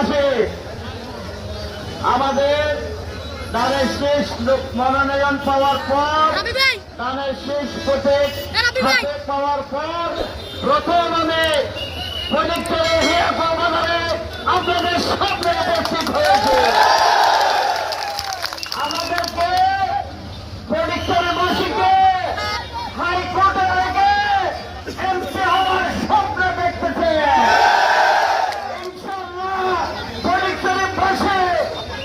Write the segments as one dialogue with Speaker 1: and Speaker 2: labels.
Speaker 1: মাসে আমাদের তাদের শেষ মনোনয়ন পাওয়ার পর তাদের শেষ পাওয়ার পর প্রথম আমি প্রজেক্টরে বাজারে আপনাদের সামনে উপস্থিত হয়েছে। আমাদেরকে প্রজেক্টরে বসিকে হাইকোর্টে রেখে এমপি হওয়ার স্বপ্ন দেখতেছে। ইনশাআল্লাহ প্রজেক্টরে বসে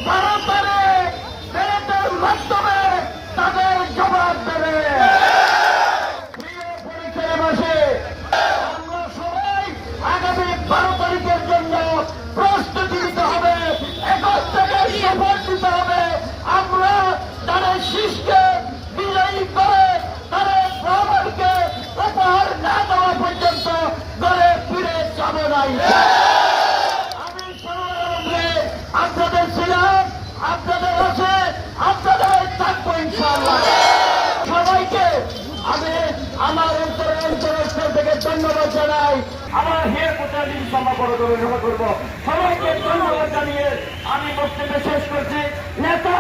Speaker 1: ভারতের ব্যালটের মাধ্যমে তাদের জবাব দেবে। প্রিয় প্রজেক্টরে বসে আমরা সবাই আগামী 12 তারিখের জন্য প্রস্তুতি নিতে হবে, 21 থেকে শপথ নিতে হবে। আমরা তাদের শীষকে বিজয়ী করে তাদের প্রমাণকে উপহার না দেওয়া পর্যন্ত ঘরে ফিরে যাব নাই। আমি সর্বরূপে আপনাদের ছিলাম, আপনাদের আছে, আপনাদের থাকবো ইনশাআল্লাহ। সবাইকে আমি আমার অন্তরস্থল থেকে ধন্যবাদ জানাই। আমার হের প্রতিদিন সভা করবো, সবাইকে ধন্যবাদ জানিয়ে আমি বক্তব্য শেষ করছি। নেতা